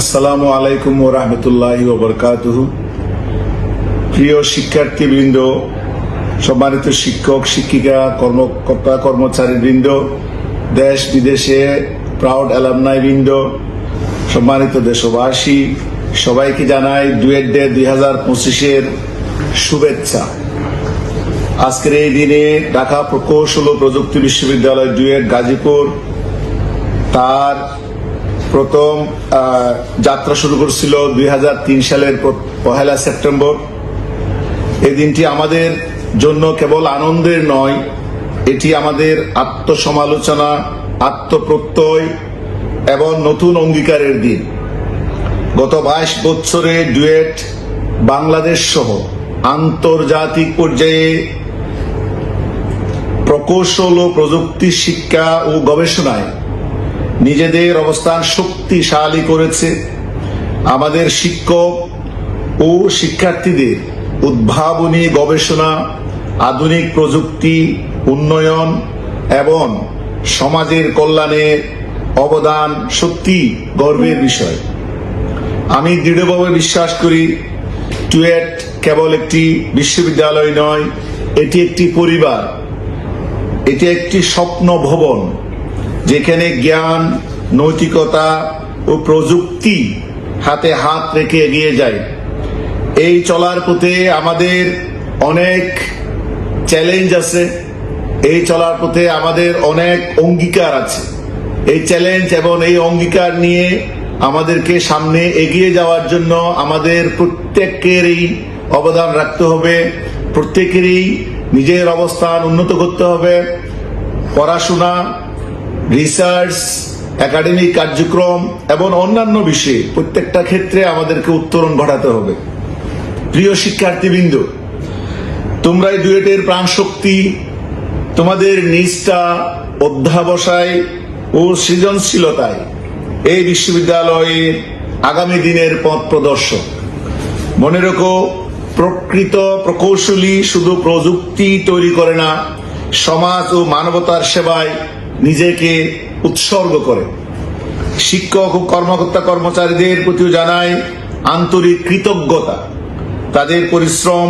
আসসালামু আলাইকুম ওয়া রাহমাতুল্লাহি ওয়া বারাকাতুহু। প্রিয় শিক্ষার্থীবৃন্দ, সম্মানিত শিক্ষক শিক্ষিকা, কর্মকর্তা কর্মচারীবৃন্দ, দেশ বিদেশে প্রাউড অ্যালামনাই বৃন্দ, সম্মানিত দেশবাসী, সবাইকে জানাই ডুয়েট ডে 2025-এর শুভেচ্ছা। আজকের এই দিনে ঢাকা প্রকৌশল ও প্রযুক্তি বিশ্ববিদ্যালয় ডুয়েট গাজীপুর তার প্রথম যাত্রা শুরু করেছিল 2003 সালের 1 সেপ্টেম্বর। এই দিনটি আমাদের জন্য কেবল আনন্দের নয়, এটি আমাদের আত্মসমালোচনা, আত্মপ্রত্যয় এবং নতুন অঙ্গীকারের দিন। গত 22 বছরে ডুয়েট বাংলাদেশ সহ আন্তর্জাতিক পর্যায়ে প্রকৌশল ও প্রযুক্তি শিক্ষা ও গবেষণায় নিজেদের অবস্থান শক্তিশালী করেছে। আমাদের শিক্ষক ও শিক্ষার্থীদের উদ্ভাবনী গবেষণা, আধুনিক প্রযুক্তি উন্নয়ন এবং সমাজের কল্যাণে অবদান সত্যি গর্বের বিষয়। আমি দৃঢ়ভাবে বিশ্বাস করি ডুয়েট কেবল একটি বিশ্ববিদ্যালয় নয়, এটি একটি পরিবার, এটি একটি স্বপ্ন ভবন যেখানে জ্ঞান, নৈতিকতা ও প্রযুক্তি হাতে হাত রেখে এগিয়ে যায়। এই চলার পথে আমাদের অনেক চ্যালেঞ্জ আছে, এই চলার পথে আমাদের অনেক অঙ্গীকার আছে। এই চ্যালেঞ্জ এবং এই অঙ্গীকার নিয়ে আমাদেরকে সামনে এগিয়ে যাওয়ার জন্য আমাদের প্রত্যেকেরই অবদান রাখতে হবে, প্রত্যেকেরই নিজের অবস্থান উন্নত করতে হবে। পড়াশোনা, রিসার্চ, একাডেমিক কার্যক্রম এবং অন্যান্য বিষয়ে প্রত্যেকটা ক্ষেত্রে আমাদেরকে উত্তরণ ঘটাতে হবে। প্রিয় শিক্ষার্থীবৃন্দ, তোমরাই ডুয়েটের প্রাণ শক্তি। তোমাদের নিষ্ঠা, অধ্যাবসায় ও সৃজনশীলতায় এই বিশ্ববিদ্যালয়ের আগামী দিনের পথ প্রদর্শক। মনে রেখো, প্রকৃত প্রকৌশলী শুধু প্রযুক্তি তৈরি করে না, সমাজ ও মানবতার সেবায় নিজেকে উৎসর্গ করে। শিক্ষক ও কর্মকর্তা কর্মচারীদের প্রতিও জানাই আন্তরিক কৃতজ্ঞতা। তাদের পরিশ্রম,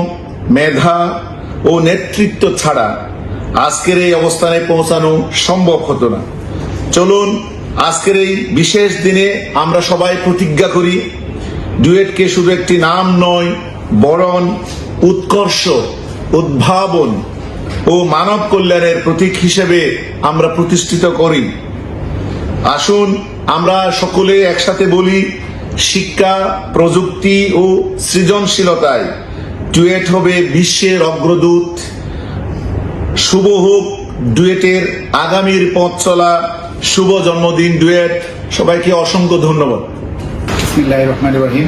মেধা ও নেতৃত্ব ছাড়া আজকের এই অবস্থানে পৌঁছানো সম্ভব হতো না। চলুন আজকের এই বিশেষ দিনে আমরা সবাই প্রতিজ্ঞা করি, ডুয়েটকে শুধু একটি নাম নয়, বরং উৎকর্ষ, উদ্ভাবন ও মানব কল্যাণের প্রতীক হিসেবে আমরা প্রতিষ্ঠিত করি। আসুন আমরা সকলে একসাথে বলি, শিক্ষা, প্রযুক্তি ও সৃজনশীলতায় ডুয়েট হবে বিশ্বের অগ্রদূত। শুভ হোক ডুয়েটের আগামীর পথ চলা। শুভ জন্মদিন ডুয়েট। সবাইকে অসংখ্য ধন্যবাদ। বিসমিল্লাহির রহমানির রহিম।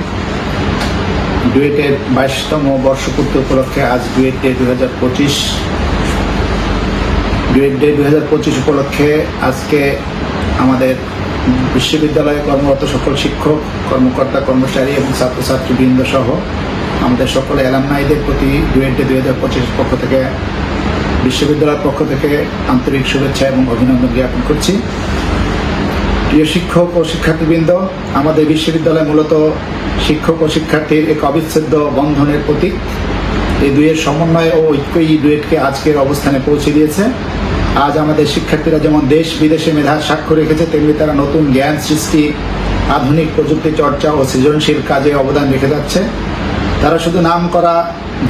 ডুয়েটের 22তম বর্ষপূর্তি উপলক্ষে আজ ডুয়েট ডে 2025। ডুয়েট ডে 2025 উপলক্ষে আজকে আমাদের বিশ্ববিদ্যালয়ে কর্মরত সকল শিক্ষক, কর্মকর্তা কর্মচারী এবং ছাত্রছাত্রীবৃন্দ সহ আমাদের সকল অ্যালামনাইদের প্রতি ডুয়েট ডে 2025 পক্ষ থেকে, বিশ্ববিদ্যালয়ের পক্ষ থেকে আন্তরিক শুভেচ্ছা এবং অভিনন্দন জ্ঞাপন করছি। প্রিয় শিক্ষক ও শিক্ষার্থীবৃন্দ, আমাদের বিশ্ববিদ্যালয় মূলত শিক্ষক ও শিক্ষার্থীর এক অবিচ্ছেদ্য বন্ধনের প্রতীক। এই দুইয়ের সমন্বয় ও ঐক্যই ডুয়েটকে আজকের অবস্থানে পৌঁছে দিয়েছে। আজ আমাদের শিক্ষার্থীরা যেমন দেশ বিদেশে মেধার সাক্ষ্য রেখেছে, তেমনি তারা নতুন জ্ঞান সৃষ্টি, আধুনিক প্রযুক্তি চর্চা ও সৃজনশীল কাজে অবদান রেখে যাচ্ছে। তারা শুধু নাম করা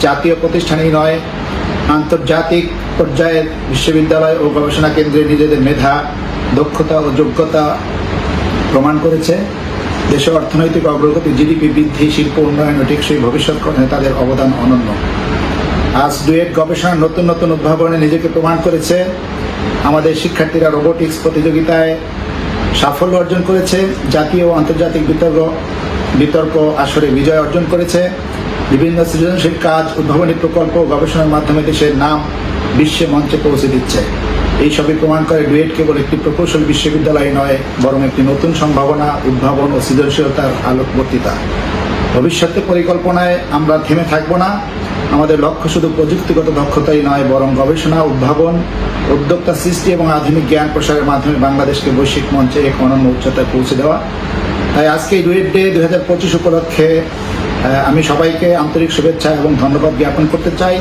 জাতীয় প্রতিষ্ঠানেই নয়, আন্তর্জাতিক পর্যায়ের বিশ্ববিদ্যালয় ও গবেষণা কেন্দ্রে নিজেদের মেধা, দক্ষতা ও যোগ্যতা প্রমাণ করেছে। দেশের অর্থনৈতিক অগ্রগতি, জিডিপি বৃদ্ধি, শিল্প উন্নয়ন ও টেকসই ভবিষ্যৎ গঠনে তাদের অবদান অনন্য। আজ ডুয়েট গবেষণার নতুন নতুন উদ্ভাবনে নিজেকে প্রমাণ করেছে। আমাদের শিক্ষার্থীরা রোবোটিক্স প্রতিযোগিতায় সাফল্য অর্জন করেছে, জাতীয় ও আন্তর্জাতিক বিতর্ক আসরে বিজয় অর্জন করেছে। বিভিন্ন সৃজনশীল কাজ, উদ্ভাবনী প্রকল্প ও গবেষণার মাধ্যমে দেশের নাম বিশ্বে মঞ্চে পৌঁছে দিচ্ছে। এই সবই প্রমাণ করে ডুয়েট কেবল একটি প্রকৌশল বিশ্ববিদ্যালয় নয়, বরং একটি নতুন সম্ভাবনা, উদ্ভাবন ও সৃজনশীলতার আলোকবর্তিতা। ভবিষ্যতে পরিকল্পনায় আমরা থেমে থাকবো না। আমাদের লক্ষ্য শুধু প্রযুক্তিগত দক্ষতাই নয়, বরং গবেষণা, উদ্ভাবন, উদ্যোক্তা সৃষ্টি এবং আধুনিক জ্ঞান প্রসারের মাধ্যমে বাংলাদেশকে বৈশ্বিক মঞ্চে এক অনন্য উচ্চতায় পৌঁছে দেওয়া। তাই আজকে ডুয়েট ডে 2025 উপলক্ষে আমি সবাইকে আন্তরিক শুভেচ্ছা এবং ধন্যবাদ জ্ঞাপন করতে চাই,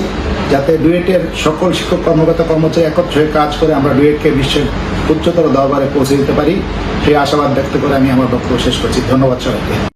যাতে ডুয়েটের সকল শিক্ষক কর্মকর্তা কর্মচারী একত্র হয়ে কাজ করে আমরা ডুয়েটকে বিশ্বের উচ্চতর দরবারে পৌঁছে দিতে পারি, সেই আশাবাদ ব্যক্ত করে আমি আমার বক্তব্য শেষ করছি। ধন্যবাদ সবাইকে।